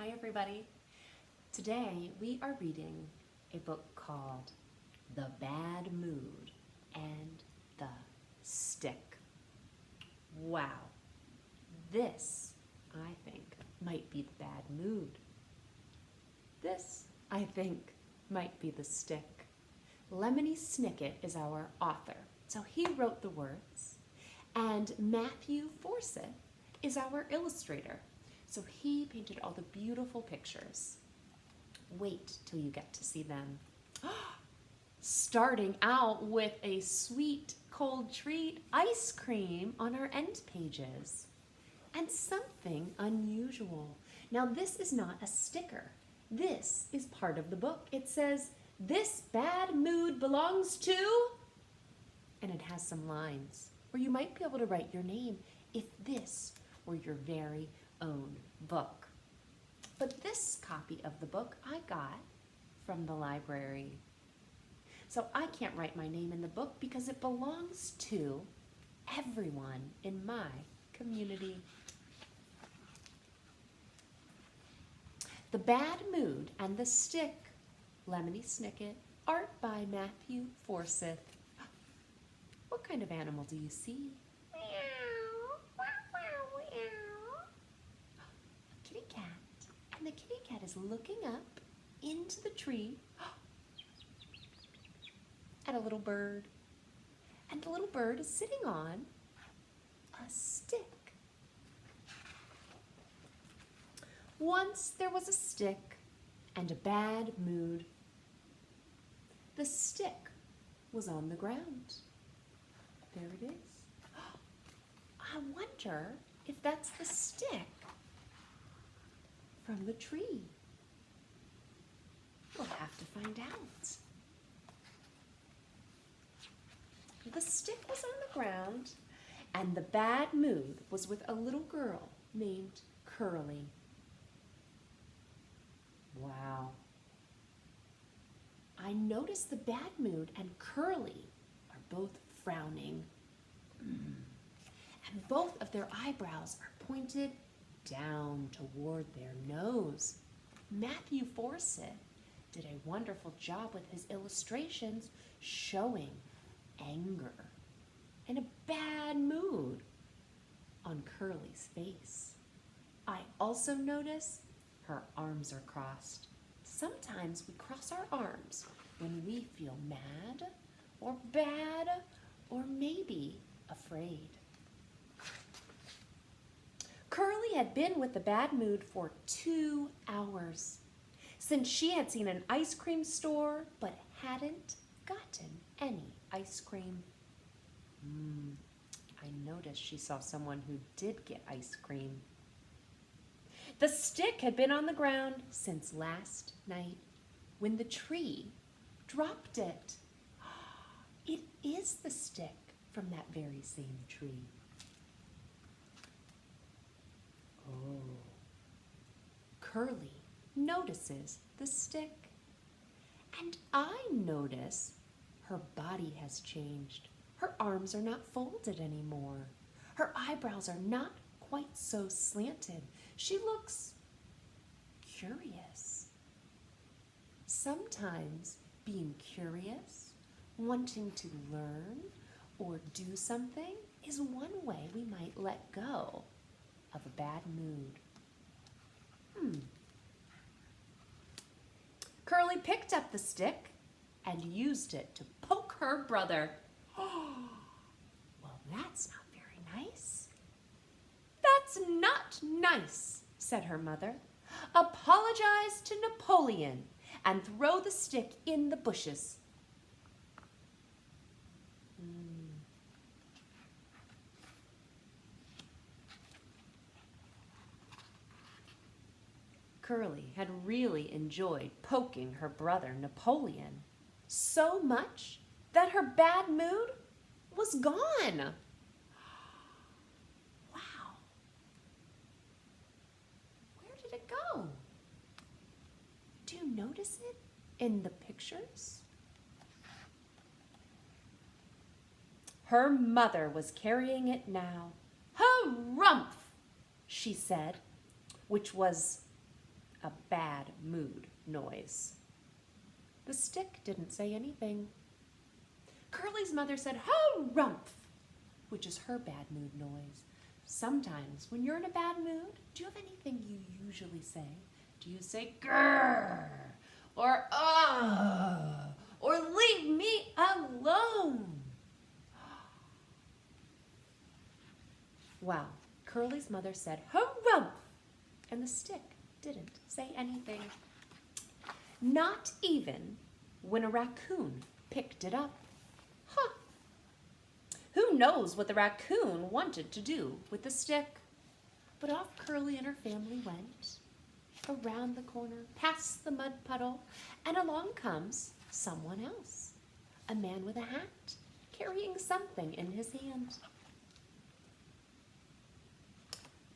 Hi everybody. Today we are reading a book called The Bad Mood and the Stick. Wow, this I think might be the bad mood. This I think might be the stick. Lemony Snicket is our author, so he wrote the words, and Matthew Forsythe is our illustrator. So he painted all the beautiful pictures. Wait till you get to see them. Starting out with a sweet cold treat, ice cream on our end pages. And something unusual. Now this is not a sticker. This is part of the book. It says, "This bad mood belongs to," and it has some lines where you might be able to write your name if this were your very own book. But this copy of the book I got from the library. So I can't write my name in the book because it belongs to everyone in my community. The Bad Mood and the Stick, Lemony Snicket, art by Matthew Forsythe. What kind of animal do you see? Kitty cat, and the kitty cat is looking up into the tree at a little bird, and the little bird is sitting on a stick. Once there was a stick and a bad mood. The stick was on the ground. There it is. I wonder if that's the stick from the tree. We'll have to find out. The stick was on the ground, and the bad mood was with a little girl named Curly. Wow. I noticed the bad mood and Curly are both frowning. And both of their eyebrows are pointed down toward their nose. Matthew Forsythe did a wonderful job with his illustrations showing anger and a bad mood on Curly's face. I also notice her arms are crossed. Sometimes we cross our arms when we feel mad or bad or maybe afraid. Curly had been with the bad mood for 2 hours since she had seen an ice cream store but hadn't gotten any ice cream. I noticed she saw someone who did get ice cream. The stick had been on the ground since last night when the tree dropped it. It is the stick from that very same tree. Oh. Curly notices the stick. And I notice her body has changed. Her arms are not folded anymore. Her eyebrows are not quite so slanted. She looks curious. Sometimes being curious, wanting to learn or do something is one way we might let go of a bad mood. Curly picked up the stick and used it to poke her brother. Well, that's not very nice. That's not nice, said her mother. Apologize to Napoleon and throw the stick in the bushes. Curly had really enjoyed poking her brother Napoleon so much that her bad mood was gone. Wow. Where did it go? Do you notice it in the pictures? Her mother was carrying it now. Harumph, she said, which was a bad mood noise. The stick didn't say anything. Curly's mother said, "Harumph," which is her bad mood noise. Sometimes when you're in a bad mood, do you have anything you usually say? Do you say grrr or or leave me alone? Wow, Curly's mother said, "Harumph," and the stick didn't say anything. Not even when a raccoon picked it up. Who knows what the raccoon wanted to do with the stick? But off Curly and her family went, around the corner, past the mud puddle, and along comes someone else, a man with a hat, carrying something in his hand.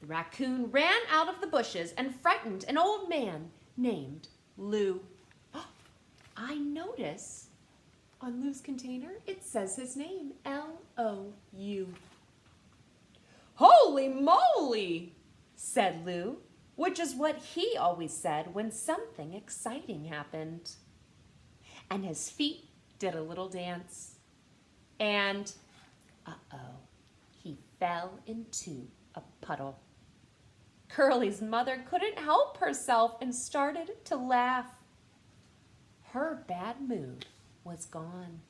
The raccoon ran out of the bushes and frightened an old man named Lou. I notice on Lou's container, it says his name, L-O-U. "Holy moly," said Lou, which is what he always said when something exciting happened. And his feet did a little dance. And, he fell into a puddle. Curly's mother couldn't help herself and started to laugh. Her bad mood was gone.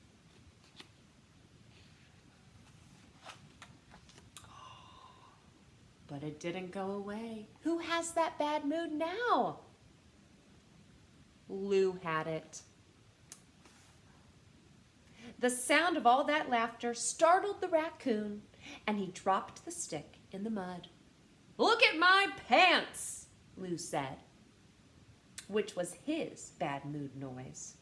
But it didn't go away. Who has that bad mood now? Lou had it. The sound of all that laughter startled the raccoon, and he dropped the stick in the mud. "Look at my pants," Lou said, which was his bad mood noise.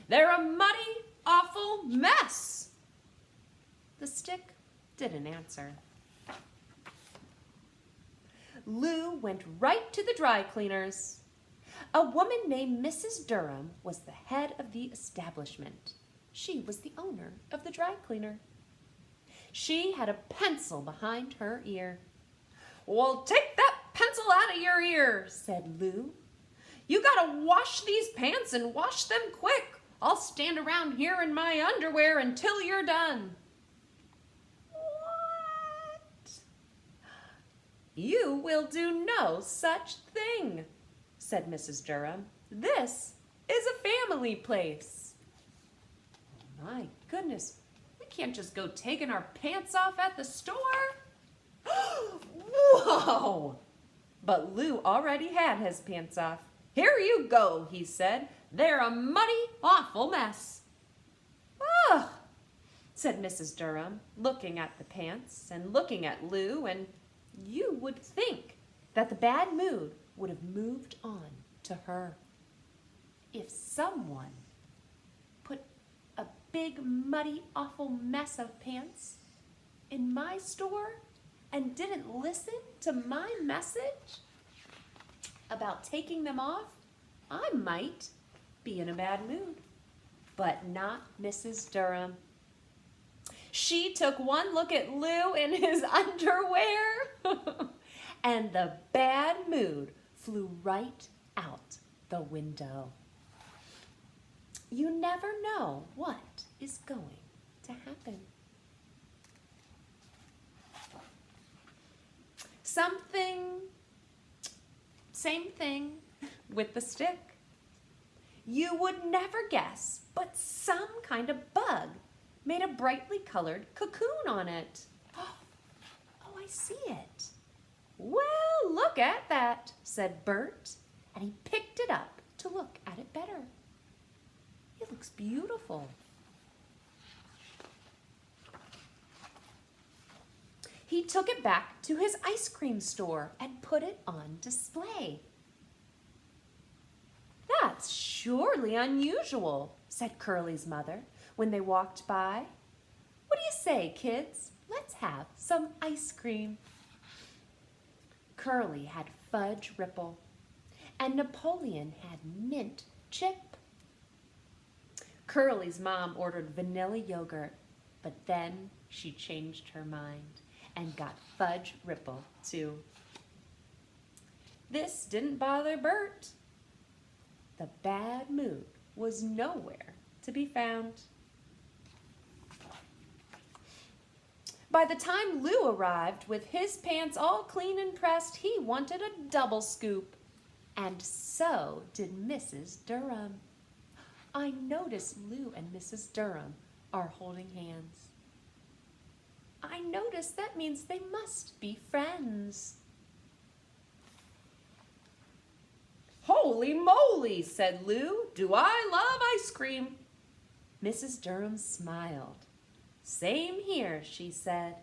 "They're a muddy, awful mess." The stick didn't answer. Lou went right to the dry cleaners. A woman named Mrs. Durham was the head of the establishment. She was the owner of the dry cleaner. She had a pencil behind her ear. "Well, take that pencil out of your ear," said Lou. "You gotta wash these pants and wash them quick. I'll stand around here in my underwear until you're done." "What?" "You will do no such thing," said Mrs. Durham. "This is a family place." "My goodness, we can't just go taking our pants off at the store." Whoa! But Lou already had his pants off. "Here you go," he said. "They're a muddy, awful mess." "Ugh," said Mrs. Durham, looking at the pants and looking at Lou, and you would think that the bad mood would have moved on to her. If someone put a big, muddy, awful mess of pants in my store and didn't listen to my message about taking them off, I might be in a bad mood. But not Mrs. Durham. She took one look at Lou in his underwear and the bad mood flew right out the window. You never know what is going to happen. Same thing with the stick. You would never guess, but some kind of bug made a brightly colored cocoon on it. Oh, I see it. "Well, look at that," said Bert, and he picked it up to look at it better. It looks beautiful. He took it back to his ice cream store and put it on display. "That's surely unusual," said Curly's mother when they walked by. "What do you say, kids? Let's have some ice cream." Curly had fudge ripple, and Napoleon had mint chip. Curly's mom ordered vanilla yogurt, but then she changed her mind and got fudge ripple too. This didn't bother Bert. The bad mood was nowhere to be found. By the time Lou arrived with his pants all clean and pressed, he wanted a double scoop. And so did Mrs. Durham. I notice Lou and Mrs. Durham are holding hands. I notice that means they must be friends. "Holy moly," said Lou. "Do I love ice cream?" Mrs. Durham smiled. "Same here," she said.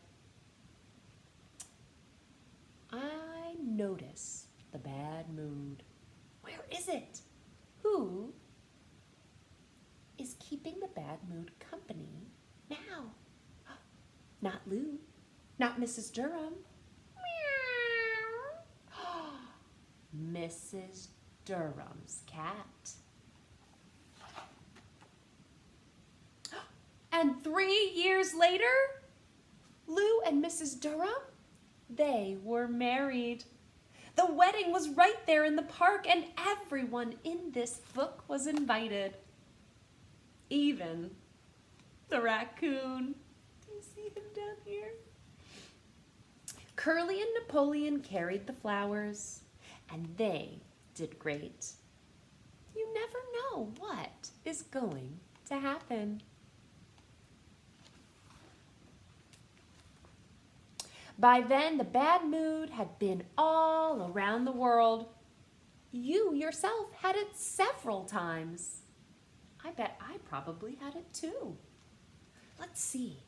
I notice the bad mood. Where is it? Who is keeping the bad mood company now? Not Lou, not Mrs. Durham. Meow. Mrs. Durham's cat. And 3 years later, Lou and Mrs. Durham, they were married. The wedding was right there in the park, and everyone in this book was invited. Even the raccoon. Do you see him down here? Curly and Napoleon carried the flowers, and they did great. You never know what is going to happen. By then, the bad mood had been all around the world. You yourself had it several times. I bet I probably had it too. Let's see.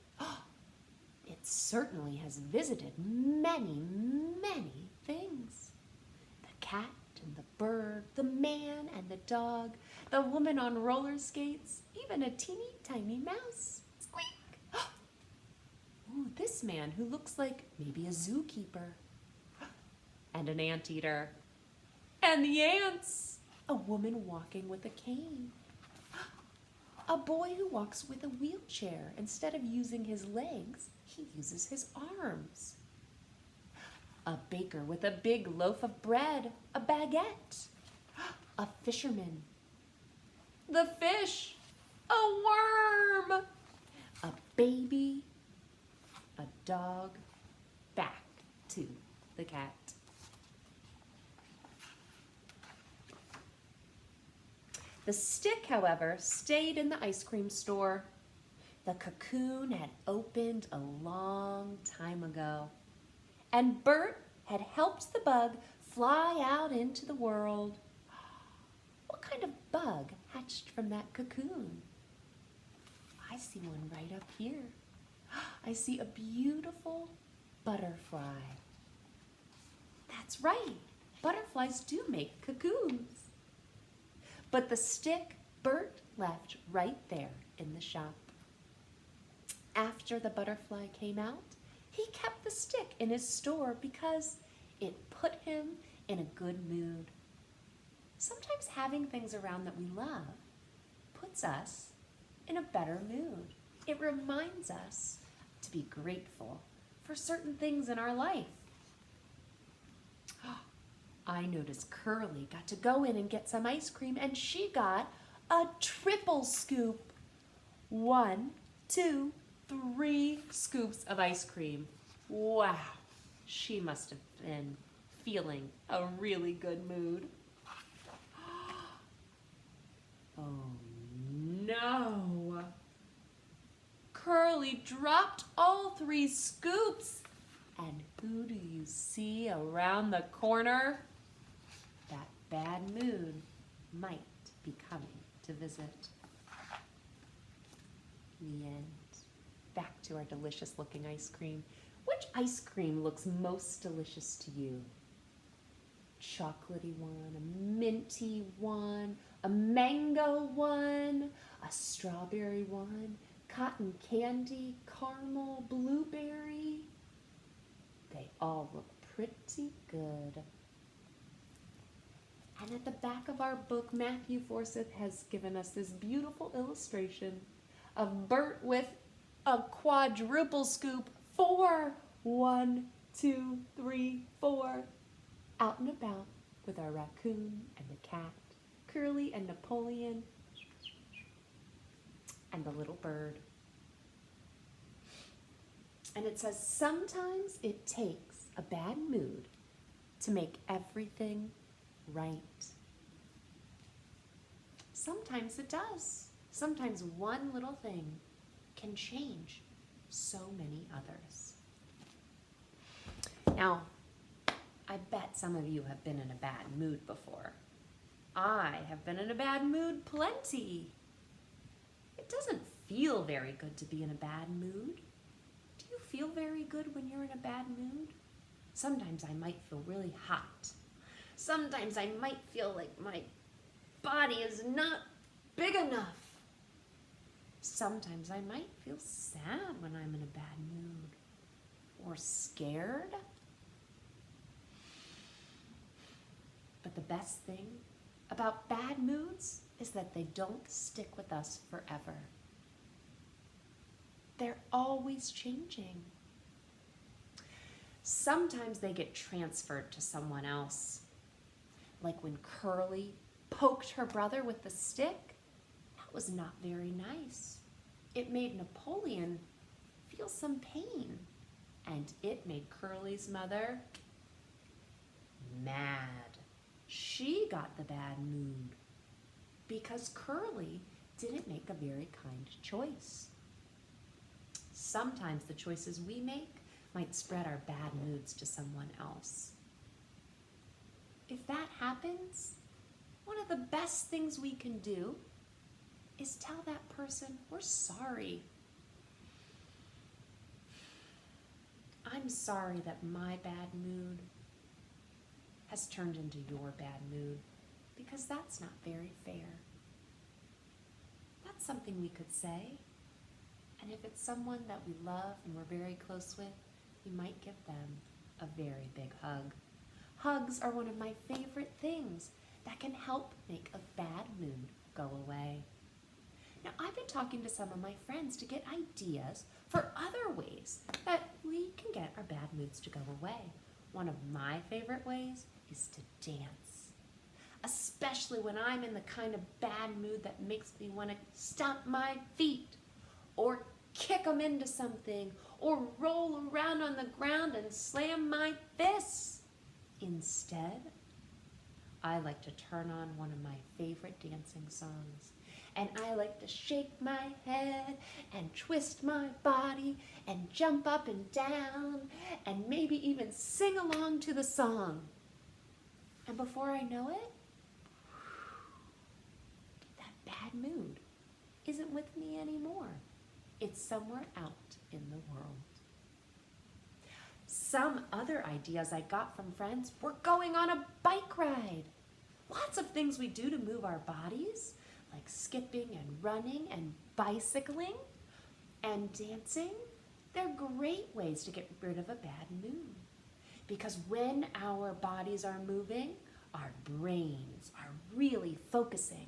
It certainly has visited many, many things. The cat and the bird, the man and the dog, the woman on roller skates, even a teeny tiny mouse. Squeak! Ooh, this man who looks like maybe a zookeeper. And an anteater. And the ants. A woman walking with a cane. A boy who walks with a wheelchair. Instead of using his legs, he uses his arms. A baker with a big loaf of bread. A baguette. A fisherman. The fish. A worm. A baby. A dog. Back to the cat. The stick, however, stayed in the ice cream store. The cocoon had opened a long time ago, and Bert had helped the bug fly out into the world. What kind of bug hatched from that cocoon? I see one right up here. I see a beautiful butterfly. That's right, butterflies do make cocoons. But the stick Bert left right there in the shop. After the butterfly came out, he kept the stick in his store because it put him in a good mood. Sometimes having things around that we love puts us in a better mood. It reminds us to be grateful for certain things in our life. I noticed Curly got to go in and get some ice cream, and she got a triple scoop. 1, 2, 3 scoops of ice cream. Wow, she must have been feeling a really good mood. Oh no! Curly dropped all 3 scoops. And who do you see around the corner? That bad mood might be coming to visit. The end. Back to our delicious looking ice cream. Which ice cream looks most delicious to you? Chocolatey one, a minty one, a mango one, a strawberry one, cotton candy, caramel, blueberry. They all look pretty good. And at the back of our book, Matthew Forsythe has given us this beautiful illustration of Bert with a quadruple scoop. 4, 1, 2, 3, 4. Out and about, with our raccoon and the cat, Curly and Napoleon, and the little bird. And it says, sometimes it takes a bad mood to make everything right. Sometimes it does. Sometimes one little thing can change so many others. Now, I bet some of you have been in a bad mood before. I have been in a bad mood plenty. It doesn't feel very good to be in a bad mood. Do you feel very good when you're in a bad mood? Sometimes I might feel really hot. Sometimes I might feel like my body is not big enough. Sometimes I might feel sad when I'm in a bad mood, or scared. But the best thing about bad moods is that they don't stick with us forever. They're always changing. Sometimes they get transferred to someone else. Like when Curly poked her brother with the stick, that was not very nice. It made Napoleon feel some pain, and it made Curly's mother mad. She got the bad mood because Curly didn't make a very kind choice. Sometimes the choices we make might spread our bad moods to someone else. If that happens, one of the best things we can do is tell that person we're sorry. I'm sorry that my bad mood has turned into your bad mood, because that's not very fair. That's something we could say. And if it's someone that we love and we're very close with, we might give them a very big hug. Hugs are one of my favorite things that can help make a bad mood go away. Now, I've been talking to some of my friends to get ideas for other ways that we can get our bad moods to go away. One of my favorite ways is to dance, especially when I'm in the kind of bad mood that makes me want to stomp my feet or kick them into something or roll around on the ground and slam my fists. Instead, I like to turn on one of my favorite dancing songs, and I like to shake my head and twist my body and jump up and down and maybe even sing along to the song. And before I know it, that bad mood isn't with me anymore. It's somewhere out in the world. Some other ideas I got from friends were going on a bike ride. Lots of things we do to move our bodies, like skipping and running and bicycling and dancing. They're great ways to get rid of a bad mood. Because when our bodies are moving, our brains are really focusing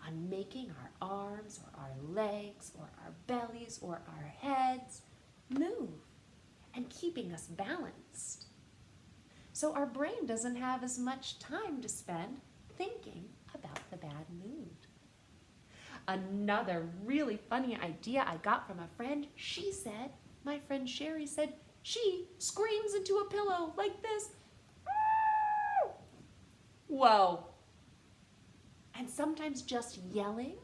on making our arms or our legs or our bellies or our heads move and keeping us balanced. So our brain doesn't have as much time to spend thinking about the bad mood. Another really funny idea I got from a friend, my friend Sherry said, she screams into a pillow like this. Whoa. And sometimes just yelling,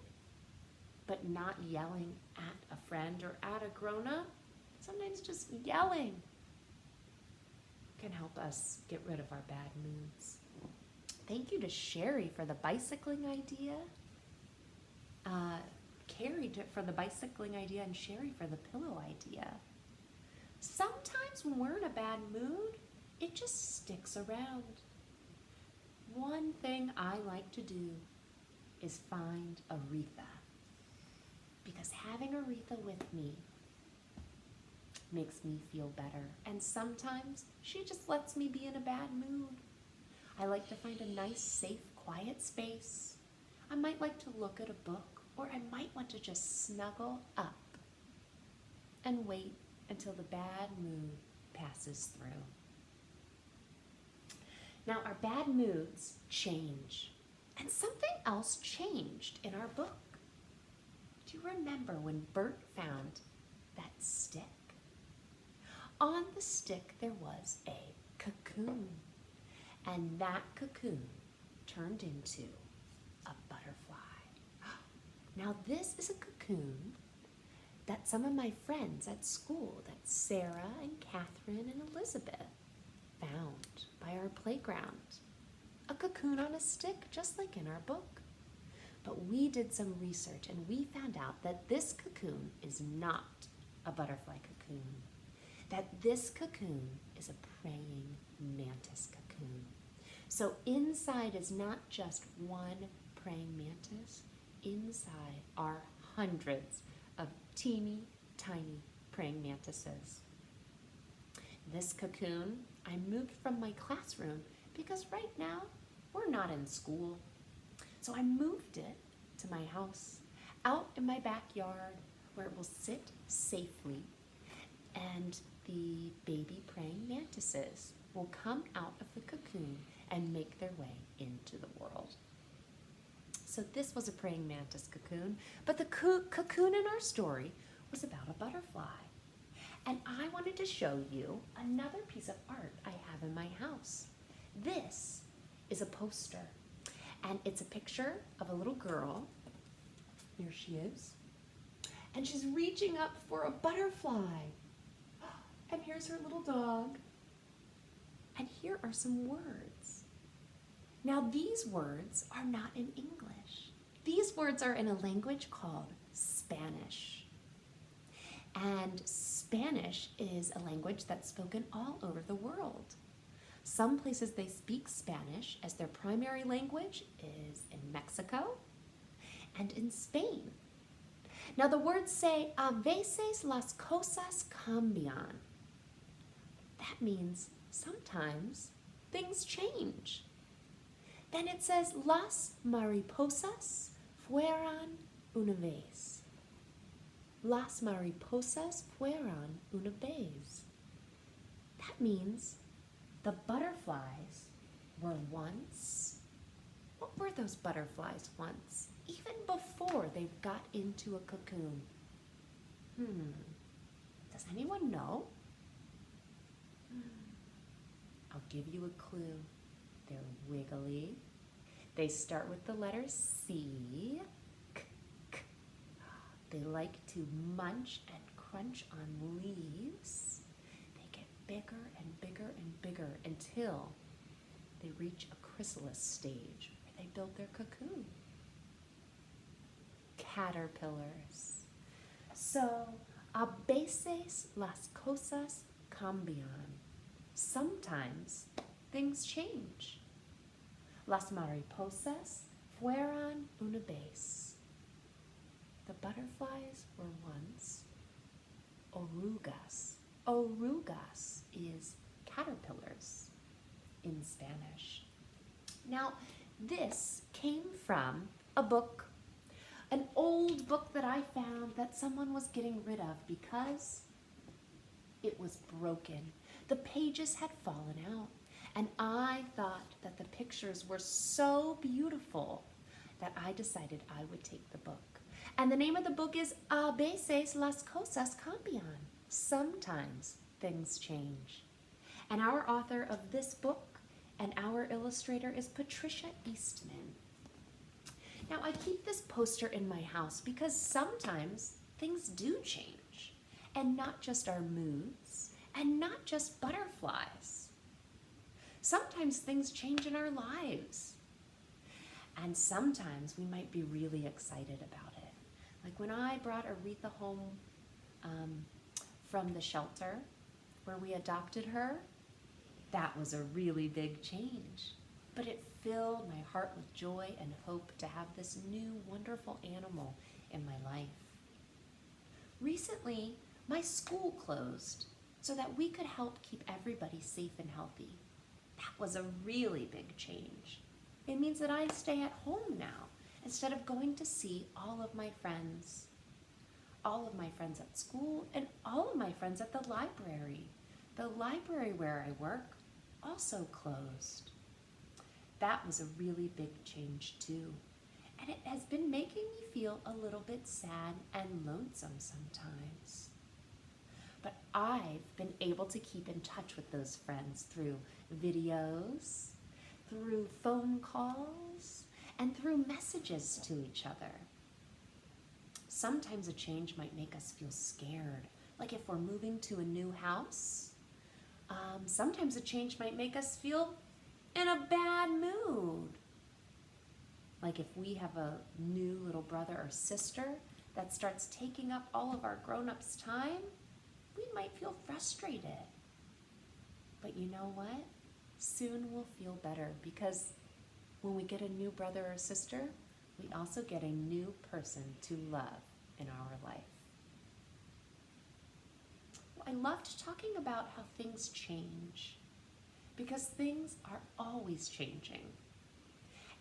but not yelling at a friend or at a grown-up. Sometimes just yelling can help us get rid of our bad moods. Thank you to Sherry for the bicycling idea. Carrie for the bicycling idea, and Sherry for the pillow idea. Sometimes when we're in a bad mood, it just sticks around. One thing I like to do is find Aretha, because having Aretha with me makes me feel better. And sometimes she just lets me be in a bad mood. I like to find a nice, safe, quiet space. I might like to look at a book, or I might want to just snuggle up and wait until the bad mood passes through. Now, our bad moods change, and something else changed in our book. Do you remember when Bert found that stick? On the stick there was a cocoon, and that cocoon turned into a butterfly. Now, this is a cocoon that some of my friends at school, that Sarah and Catherine and Elizabeth, found by our playground. A cocoon on a stick, just like in our book. But we did some research and we found out that this cocoon is not a butterfly cocoon. That this cocoon is a praying mantis cocoon. So inside is not just one praying mantis. Inside are hundreds of teeny tiny praying mantises. This cocoon I moved from my classroom because right now we're not in school. So I moved it to my house, out in my backyard where it will sit safely, and the baby praying mantises will come out of the cocoon and make their way into the world. So this was a praying mantis cocoon, but the cocoon in our story was about a butterfly. And I wanted to show you another piece of art I have in my house. This is a poster, and it's a picture of a little girl. Here she is. And she's reaching up for a butterfly. And here's her little dog. And here are some words. Now, these words are not in English. These words are in a language called Spanish. And Spanish is a language that's spoken all over the world. Some places they speak Spanish as their primary language is in Mexico and in Spain. Now the words say, a veces las cosas cambian. That means sometimes things change. Then it says, las mariposas fueron una vez. Las mariposas fueron una vez. That means the butterflies were once. What were those butterflies once? Even before they got into a cocoon. Does anyone know? I'll give you a clue. They're wiggly. They start with the letter C. K, k. They like to munch and crunch on leaves. They get bigger and bigger and bigger until they reach a chrysalis stage where they build their cocoon. Caterpillars. So, a veces las cosas cambian. Sometimes things change. Las mariposas fueron una vez. The butterflies were once orugas. Orugas is caterpillars in Spanish. Now, this came from a book, an old book that I found that someone was getting rid of because it was broken. The pages had fallen out, and I thought that the pictures were so beautiful that I decided I would take the book. And the name of the book is A veces las cosas cambian. Sometimes things change. And our author of this book and our illustrator is Patricia Eastman. Now, I keep this poster in my house because sometimes things do change, and not just our moods, and not just butterflies. Sometimes things change in our lives, and sometimes we might be really excited about it. Like when I brought Aretha home from the shelter where we adopted her, that was a really big change. But it filled my heart with joy and hope to have this new wonderful animal in my life. Recently, my school closed so that we could help keep everybody safe and healthy. That was a really big change. It means that I stay at home now instead of going to see all of my friends at school, and all of my friends at the library. The library where I work also closed. that was a really big change too. And it has been making me feel a little bit sad and lonesome sometimes. But I've been able to keep in touch with those friends through videos, through phone calls, and through messages to each other. Sometimes a change might make us feel scared, like if we're moving to a new house. Sometimes a change might make us feel in a bad mood. Like if we have a new little brother or sister that starts taking up all of our grown-ups' time, we might feel frustrated. But you know what? Soon we'll feel better, because when we get a new brother or sister, we also get a new person to love in our life. I loved talking about how things change, because things are always changing.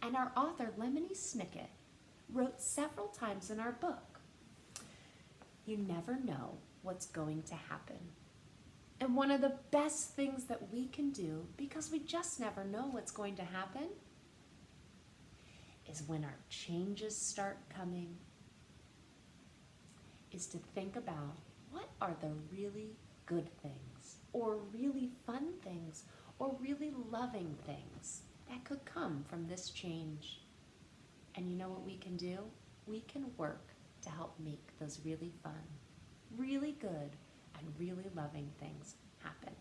And our author, Lemony Snicket, wrote several times in our book, you never know what's going to happen. And one of the best things that we can do, because we just never know what's going to happen, is when our changes start coming, is to think about what are the really good things, or really fun things, or really loving things that could come from this change. And you know what we can do? We can work to help make those really fun, really good, and really loving things happen.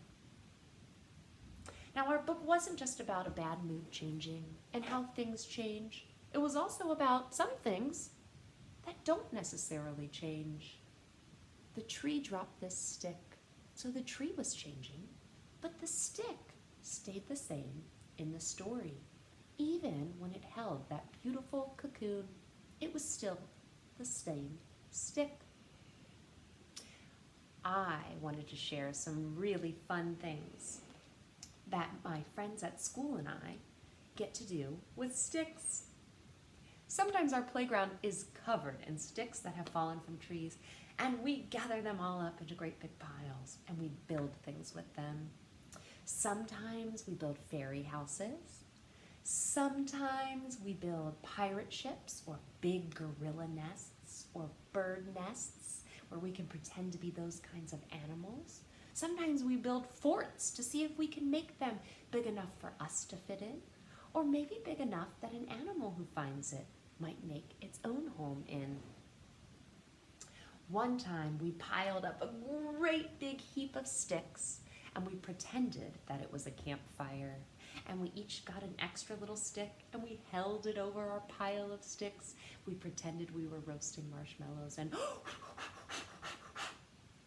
Now, our book wasn't just about a bad mood changing and how things change. It was also about some things that don't necessarily change. The tree dropped this stick, so the tree was changing, but the stick stayed the same in the story. Even when it held that beautiful cocoon, it was still the same stick. I wanted to share some really fun things that my friends at school and I get to do with sticks. Sometimes our playground is covered in sticks that have fallen from trees, and we gather them all up into great big piles and we build things with them. Sometimes we build fairy houses. Sometimes we build pirate ships or big gorilla nests or bird nests where we can pretend to be those kinds of animals. Sometimes we build forts to see if we can make them big enough for us to fit in, or maybe big enough that an animal who finds it might make its own home in. One time we piled up a great big heap of sticks and we pretended that it was a campfire. And we each got an extra little stick and we held it over our pile of sticks. We pretended we were roasting marshmallows, and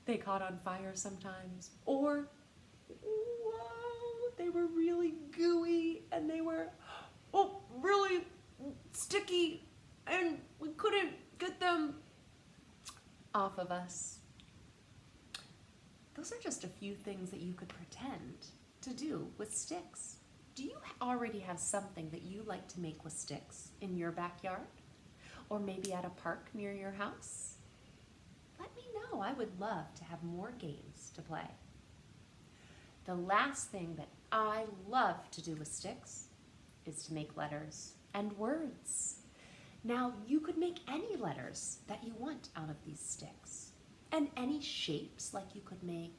they caught on fire sometimes. Or, whoa, they were really gooey and they were really sticky and we couldn't get them off of us. Those are just a few things that you could pretend to do with sticks. Do you already have something that you like to make with sticks in your backyard? Or maybe at a park near your house? Let me know. I would love to have more games to play. The last thing that I love to do with sticks is to make letters and words. Now, you could make any letters that you want out of these sticks, and any shapes, like you could make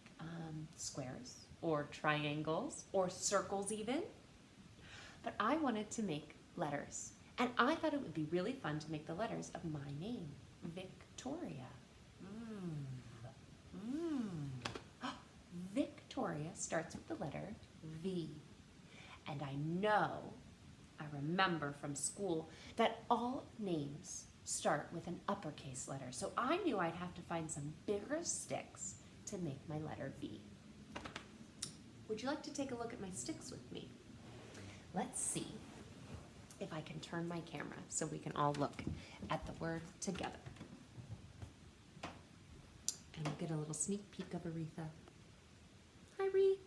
squares or triangles or circles even. But I wanted to make letters, and I thought it would be really fun to make the letters of my name, Victoria. Victoria starts with the letter V. And I remember from school that all names start with an uppercase letter. So I knew I'd have to find some bigger sticks to make my letter V. Would you like to take a look at my sticks with me? Let's see if I can turn my camera so we can all look at the word together. And we'll get a little sneak peek of Aretha. Hi, Ree.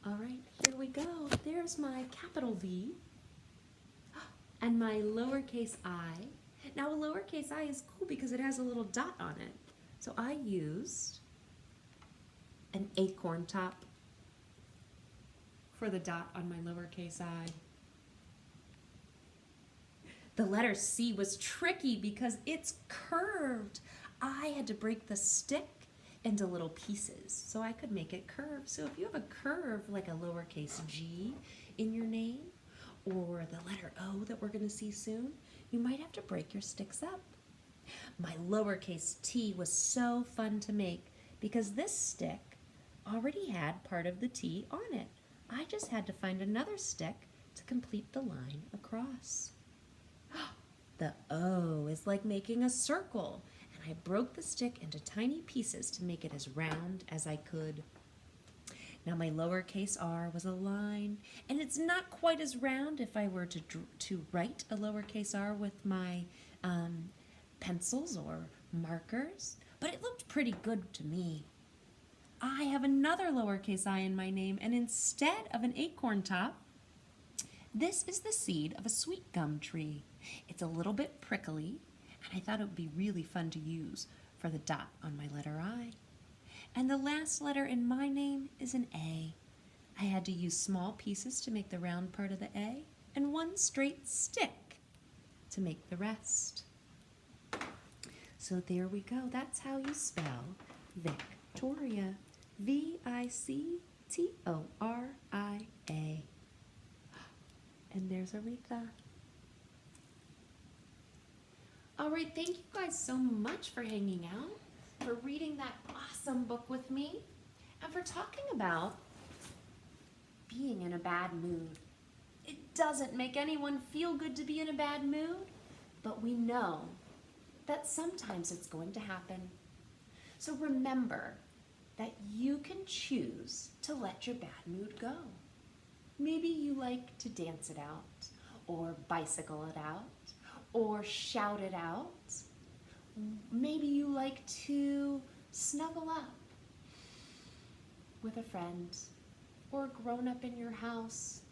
All right, here we go. There's my capital V and my lowercase I. Now, a lowercase I is cool because it has a little dot on it. So I used an acorn top for for the dot on my lowercase I. The letter C was tricky because it's curved. I had to break the stick into little pieces so I could make it curve. So if you have a curve like a lowercase g in your name, or the letter O that we're going to see soon, you might have to break your sticks up. My lowercase t was so fun to make because this stick already had part of the T on it. I just had to find another stick to complete the line across. The O is like making a circle, and I broke the stick into tiny pieces to make it as round as I could. Now my lowercase r was a line, and it's not quite as round if I were to write a lowercase r with my pencils or markers, but it looked pretty good to me. I have another lowercase I in my name, and instead of an acorn top, this is the seed of a sweet gum tree. It's a little bit prickly, and I thought it would be really fun to use for the dot on my letter I. And the last letter in my name is an A. I had to use small pieces to make the round part of the A, and one straight stick to make the rest. So there we go. That's how you spell Victoria. Victoria. And there's Aretha. All right, thank you guys so much for hanging out, for reading that awesome book with me, and for talking about being in a bad mood. It doesn't make anyone feel good to be in a bad mood, but we know that sometimes it's going to happen. So remember that you can choose to let your bad mood go. Maybe you like to dance it out, or bicycle it out, or shout it out. Maybe you like to snuggle up with a friend, or a grown-up in your house,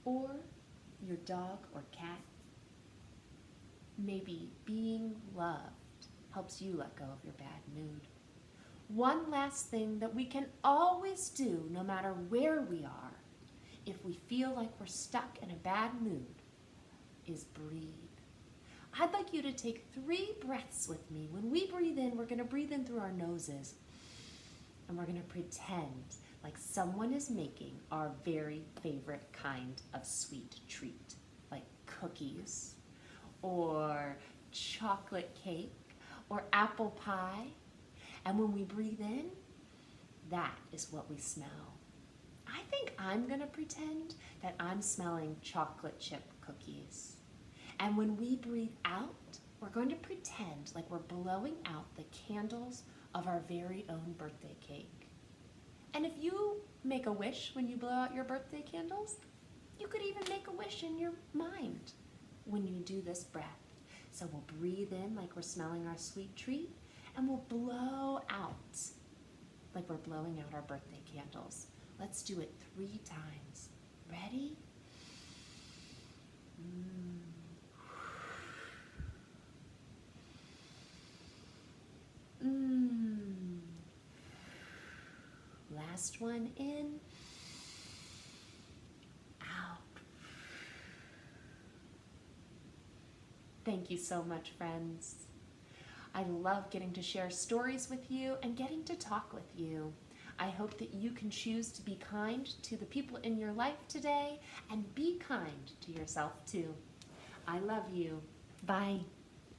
or your dog or cat. Maybe being loved helps you let go of your bad mood. One last thing that we can always do, no matter where we are, if we feel like we're stuck in a bad mood, is breathe. I'd like you to take 3 breaths with me. When we breathe in, we're going to breathe in through our noses, and we're going to pretend like someone is making our very favorite kind of sweet treat, like cookies, or chocolate cake, or apple pie. And when we breathe in, that is what we smell. I think I'm going to pretend that I'm smelling chocolate chip cookies. And when we breathe out, we're going to pretend like we're blowing out the candles of our very own birthday cake. And if you make a wish when you blow out your birthday candles, you could even make a wish in your mind when you do this breath. So we'll breathe in like we're smelling our sweet treat, and we'll blow out like we're blowing out our birthday candles. Let's do it 3 times. Ready? Last one in. Out. Thank you so much, friends. I love getting to share stories with you and getting to talk with you. I hope that you can choose to be kind to the people in your life today, and be kind to yourself too. I love you. Bye.